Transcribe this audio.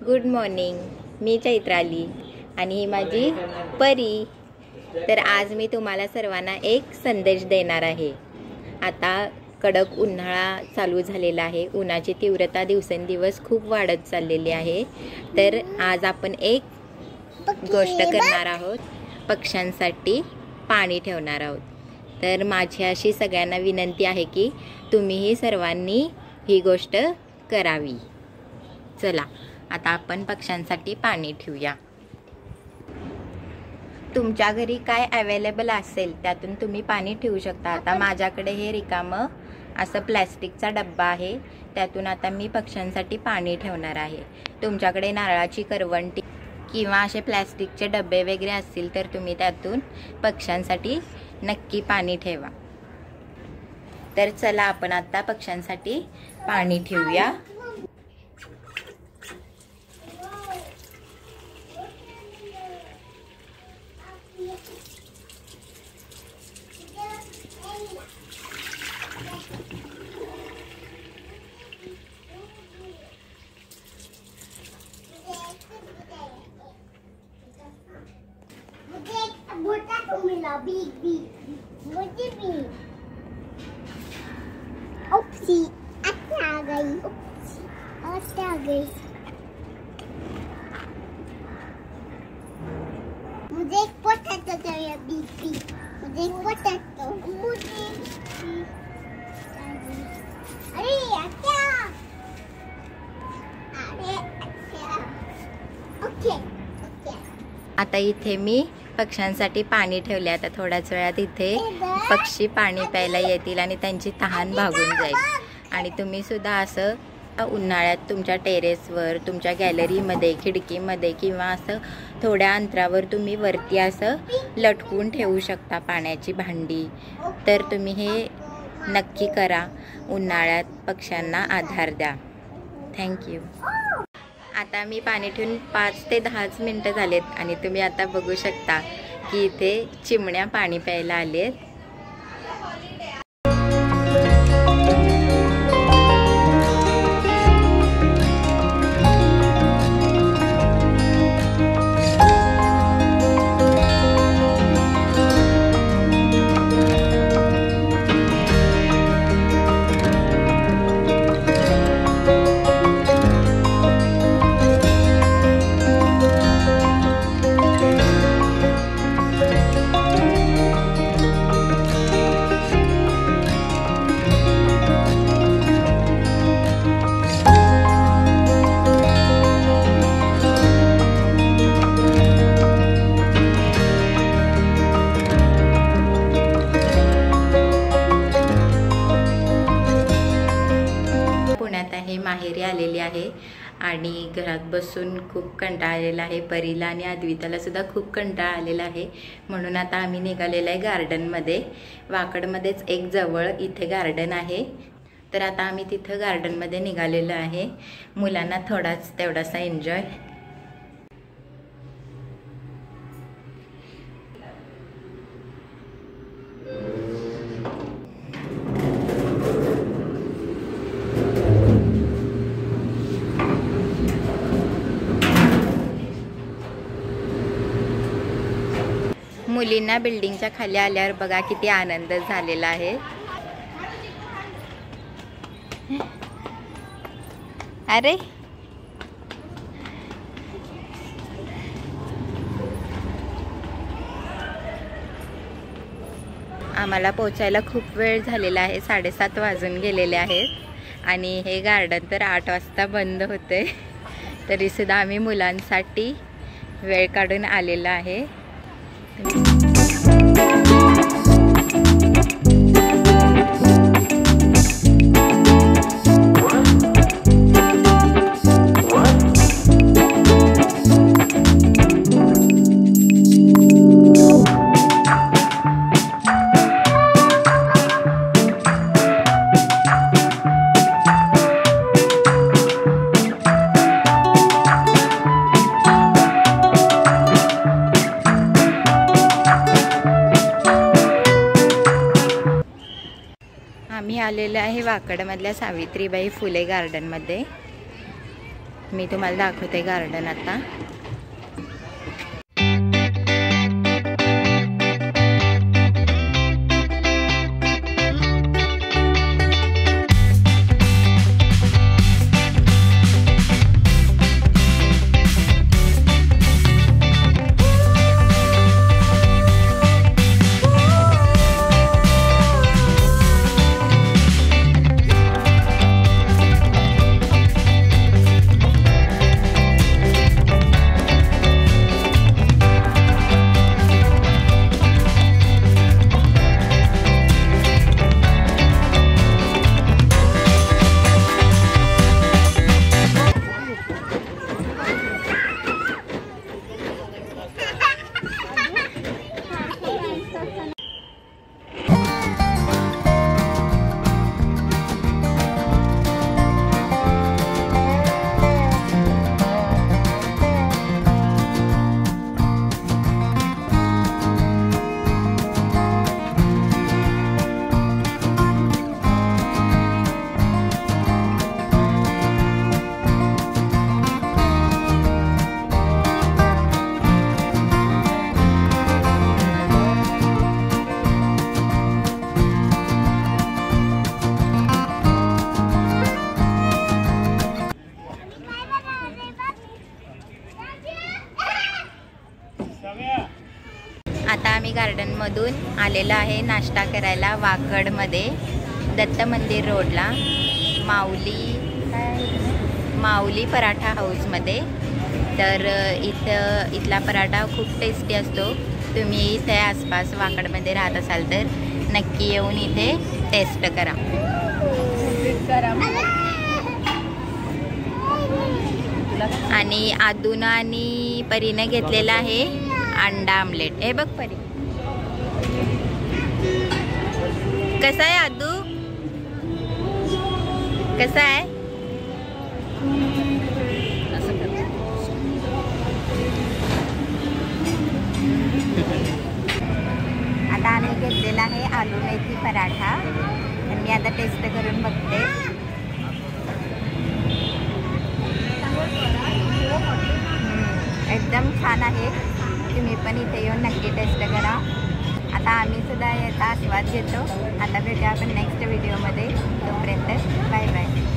Good morning. मी चैत्राली आणि ही माझी परी. तर आज मी तुम्हाला सर्वांना एक संदेश देणार आहे. आता कडक उन्हाळा चालू झालेला आहे. उन्हाची तीव्रता दिवसेंदिवस खूप वाढत चाललेली आहे. तर आज आपण एक गोष्ट करणार आहोत. पक्ष्यांसाठी पाणी ठेवणार आहोत. तर माझी अशी सगळ्यांना विनंती आहे की तुम्हीही सर्वांनी ही गोष्ट करावी. चला आता आपण पक्ष्यांसाठी पाणी ठेवूया. तुमच्या घरी काय अवेलेबल असेल त्यातून तुम्ही पाणी ठेवू शकता. आता माझ्याकडे हे रिकामं असं प्लॅस्टिकचा डब्बा आहे. त्यातून आता मी पक्ष्यांसाठी पाणी ठेवणार आहे. तुमच्याकडे नारळाची करवंटी किंवा असे प्लॅस्टिकचे डबे वगैरे असतील तर तुम्ही त्यातून पक्ष्यांसाठी नक्की पाणी ठेवा. तर चला आपण आता पक्ष्यांसाठी पाणी ठेवूया. मुझे एक पोटैटो चाहिए बीबी. मुझे एक पोटैटो. अरे अच्छा. अरे अच्छा. ओके. आता इथे मी पक्ष्यांसाठी पाणी ठेवले. आता थोड्याच वेळात इथे पक्षी पाणी प्यायला येतील आणि त्यांची तहान भागून जाईल. आणि तुम्ही सुद्धा असं उन्हाळ्यात तुमच्या टेरेसवर, तुमच्या गॅलरीमध्ये, खिडकीमध्ये किंवा असं थोड्या अंतरावर तुम्ही वरती असं लटकून ठेवू शकता पाण्याची भांडी. तर तुम्ही हे नक्की करा. उन्हाळ्यात पक्ष्यांना आधार द्या. थँक्यू. आता मी पाणी ठेवून 5 ते 10 मिनटं झालेत आणि तुम्ही आता बघू शकता की इथे चिमण्या पाणी प्यायला आलेत. माहेरी आलेली आहे आणि घरात बसून खूप कंटाळा आलेला आहे. परीला आणि अद्विताला सुद्धा खूप कंटाळा आलेला आहे. म्हणून आता आम्ही निघालेलो आहे गार्डनमध्ये. वाकडमध्येच एक जवळ इथे गार्डन आहे. तर आता आम्ही तिथं गार्डनमध्ये निघालेलो आहे. मुलांना तेवढासा एन्जॉय. मुलींना बिल्डिंगच्या खाली आल्यावर बघा किती आनंद झालेला आहे. अरे आम्हाला पोचायला खूप वेळ झालेला आहे. 7:30 वाजून गेलेले आहेत आणि हे गार्डन तर 8 वाजता बंद होते. तरीसुद्धा आम्ही मुलांसाठी वेळ काढून आलेला आहे. आम्ही आलेलो आहे वाकडमधल्या सावित्रीबाई फुले गार्डनमध्ये. मी तुम्हाला दाखवते गार्डन आता. आता आम्ही गार्डनमधून आलेलो आहे नाश्ता करायला वाकडमध्ये, दत्त मंदिर रोडला, माऊली पराठा हाऊसमध्ये. तर इथला पराठा खूप टेस्टी असतो. तुम्ही इथे आसपास वाकडमध्ये राहत असाल तर नक्की येऊन इथे टेस्ट करा. आणि आदून आणि परीने घेतलेला आहे अंडा आमलेट. हे बघ परी, कसा आहे आदू, कसा आहे? आता आम्ही घेतलेला आहे आलू मेथी पराठा. तर मी आता टेस्ट करून बघते. एकदम छान आहे. तुम्ही पण इथे येऊन नक्की टेस्ट करा. आता आम्ही सुद्धा याचा आस्वाद घेतो. आता भेटूया आपण नेक्स्ट व्हिडिओमध्ये. तोपर्यंत बाय बाय.